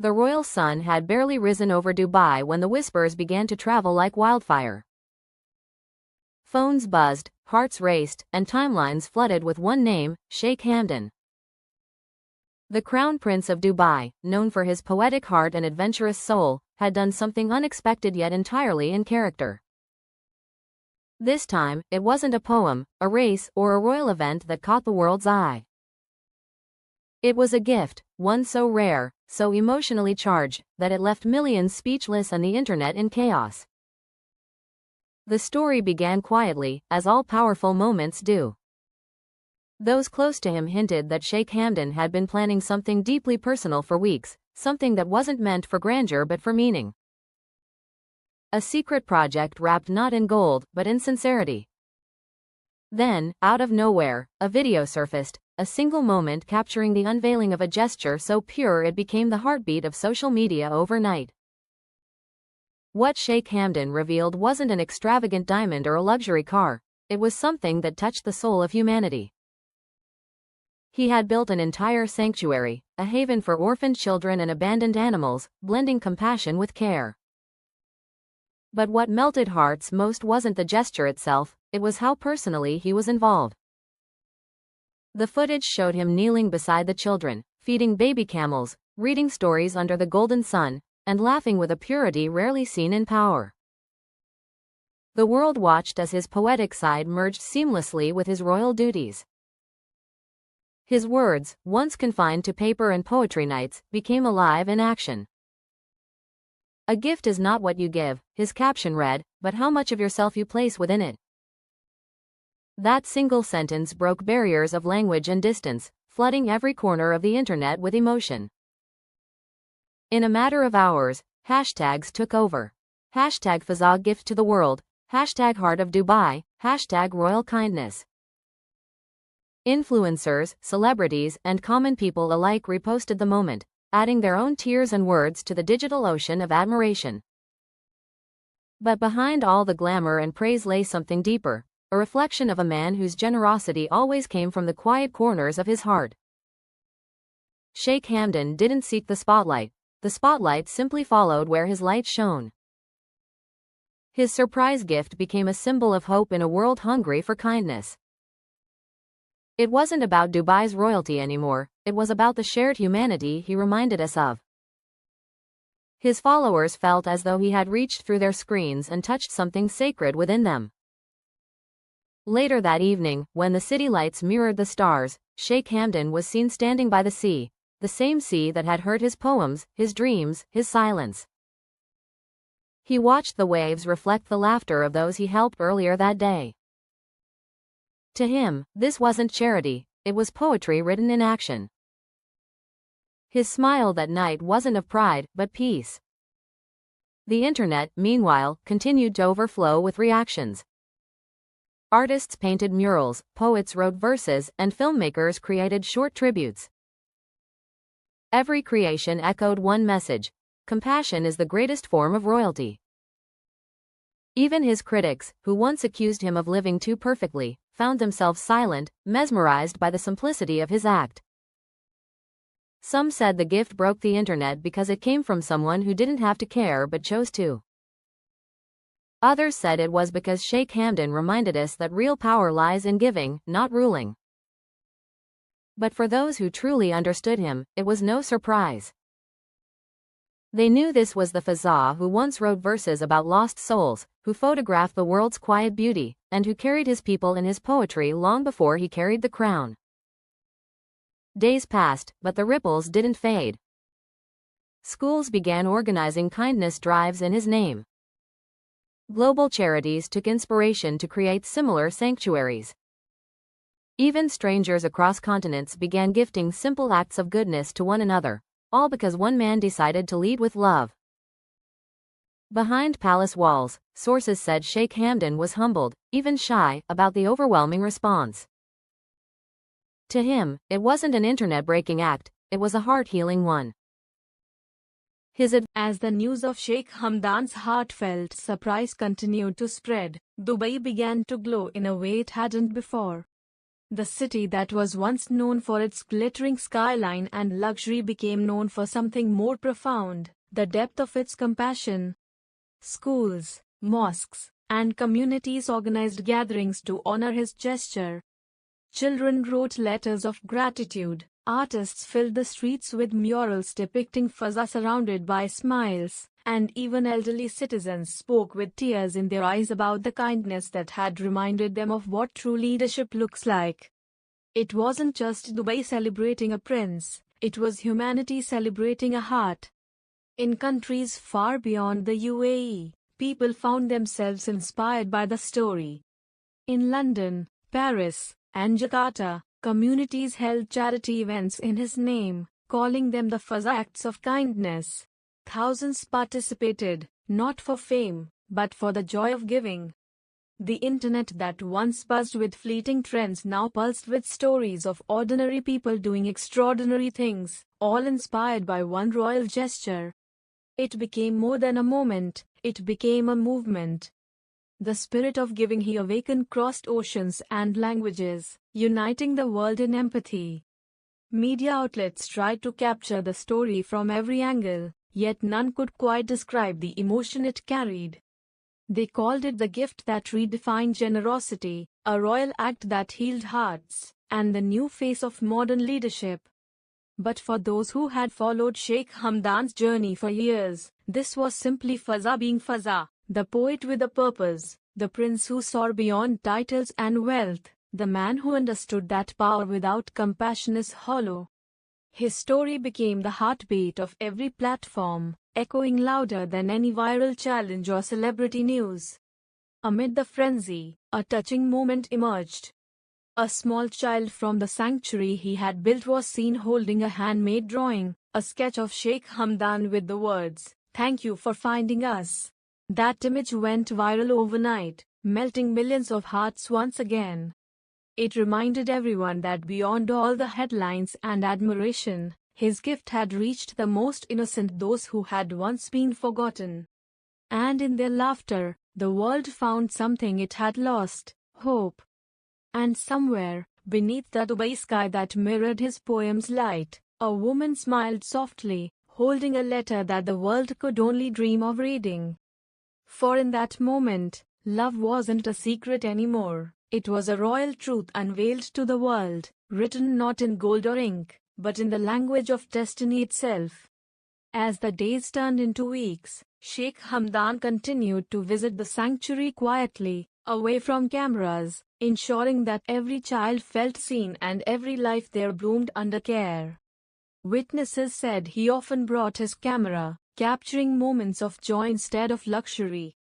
The royal sun had barely risen over Dubai when the whispers began to travel like wildfire. Phones buzzed, hearts raced, and timelines flooded with one name, Sheikh Hamdan. The Crown Prince of Dubai, known for his poetic heart and adventurous soul, had done something unexpected yet entirely in character. This time, it wasn't a poem, a race, or a royal event that caught the world's eye. It was a gift, one so rare, so emotionally charged, that it left millions speechless and the internet in chaos. The story began quietly, as all powerful moments do. Those close to him hinted that Sheikh Hamdan had been planning something deeply personal for weeks, something that wasn't meant for grandeur but for meaning. A secret project wrapped not in gold, but in sincerity. Then, out of nowhere, a video surfaced, a single moment capturing the unveiling of a gesture so pure it became the heartbeat of social media overnight. What Sheikh Hamdan revealed wasn't an extravagant diamond or a luxury car, it was something that touched the soul of humanity. He had built an entire sanctuary, a haven for orphaned children and abandoned animals, blending compassion with care. But what melted hearts most wasn't the gesture itself, it was how personally he was involved. The footage showed him kneeling beside the children, feeding baby camels, reading stories under the golden sun, and laughing with a purity rarely seen in power. The world watched as his poetic side merged seamlessly with his royal duties. His words, once confined to paper and poetry nights, became alive in action. "A gift is not what you give," his caption read, "but how much of yourself you place within it." That single sentence broke barriers of language and distance, flooding every corner of the internet with emotion. In a matter of hours, hashtags took over. Hashtag Fazza gift to the world, hashtag Heart of Dubai, hashtag Royal Kindness. Influencers, celebrities, and common people alike reposted the moment, adding their own tears and words to the digital ocean of admiration. But behind all the glamour and praise lay something deeper, a reflection of a man whose generosity always came from the quiet corners of his heart. Sheikh Hamdan didn't seek the spotlight simply followed where his light shone. His surprise gift became a symbol of hope in a world hungry for kindness. It wasn't about Dubai's royalty anymore, it was about the shared humanity he reminded us of. His followers felt as though he had reached through their screens and touched something sacred within them. Later that evening, when the city lights mirrored the stars, Sheikh Hamdan was seen standing by the sea, the same sea that had heard his poems, his dreams, his silence. He watched the waves reflect the laughter of those he helped earlier that day. To him, this wasn't charity, it was poetry written in action. His smile that night wasn't of pride, but peace. The internet, meanwhile, continued to overflow with reactions. Artists painted murals, poets wrote verses, and filmmakers created short tributes. Every creation echoed one message: compassion is the greatest form of royalty. Even his critics, who once accused him of living too perfectly, found themselves silent, mesmerized by the simplicity of his act. Some said the gift broke the internet because it came from someone who didn't have to care but chose to. Others said it was because Sheikh Hamdan reminded us that real power lies in giving, not ruling. But for those who truly understood him, it was no surprise. They knew this was the Fazza who once wrote verses about lost souls, who photographed the world's quiet beauty, and who carried his people in his poetry long before he carried the crown. Days passed, but the ripples didn't fade. Schools began organizing kindness drives in his name. Global charities took inspiration to create similar sanctuaries. Even strangers across continents began gifting simple acts of goodness to one another, all because one man decided to lead with love. Behind palace walls, sources said Sheikh Hamdan was humbled, even shy, about the overwhelming response. To him, it wasn't an internet-breaking act, it was a heart-healing one. As the news of Sheikh Hamdan's heartfelt surprise continued to spread, Dubai began to glow in a way it hadn't before. The city that was once known for its glittering skyline and luxury became known for something more profound, the depth of its compassion. Schools, mosques, and communities organized gatherings to honor his gesture. Children wrote letters of gratitude, artists filled the streets with murals depicting Fazza surrounded by smiles, and even elderly citizens spoke with tears in their eyes about the kindness that had reminded them of what true leadership looks like. It wasn't just Dubai celebrating a prince, it was humanity celebrating a heart. In countries far beyond the UAE, people found themselves inspired by the story. In London, Paris, and Jakarta, communities held charity events in his name, calling them the Fazza Acts of Kindness. Thousands participated, not for fame, but for the joy of giving. The internet that once buzzed with fleeting trends now pulsed with stories of ordinary people doing extraordinary things, all inspired by one royal gesture. It became more than a moment, it became a movement. The spirit of giving he awakened crossed oceans and languages, uniting the world in empathy. Media outlets tried to capture the story from every angle, yet none could quite describe the emotion it carried. They called it the gift that redefined generosity, a royal act that healed hearts, and the new face of modern leadership. But for those who had followed Sheikh Hamdan's journey for years, this was simply Fazza being Fazza, the poet with a purpose, the prince who soared beyond titles and wealth, the man who understood that power without compassion is hollow. His story became the heartbeat of every platform, echoing louder than any viral challenge or celebrity news. Amid the frenzy, a touching moment emerged. A small child from the sanctuary he had built was seen holding a handmade drawing, a sketch of Sheikh Hamdan with the words, "Thank you for finding us." That image went viral overnight, melting millions of hearts once again. It reminded everyone that beyond all the headlines and admiration, his gift had reached the most innocent, those who had once been forgotten. And in their laughter, the world found something it had lost: hope. And somewhere, beneath the Dubai sky that mirrored his poem's light, a woman smiled softly, holding a letter that the world could only dream of reading. For in that moment, love wasn't a secret anymore. It was a royal truth unveiled to the world, written not in gold or ink, but in the language of destiny itself. As the days turned into weeks, Sheikh Hamdan continued to visit the sanctuary quietly, away from cameras, ensuring that every child felt seen and every life there bloomed under care. Witnesses said he often brought his camera, capturing moments of joy instead of luxury,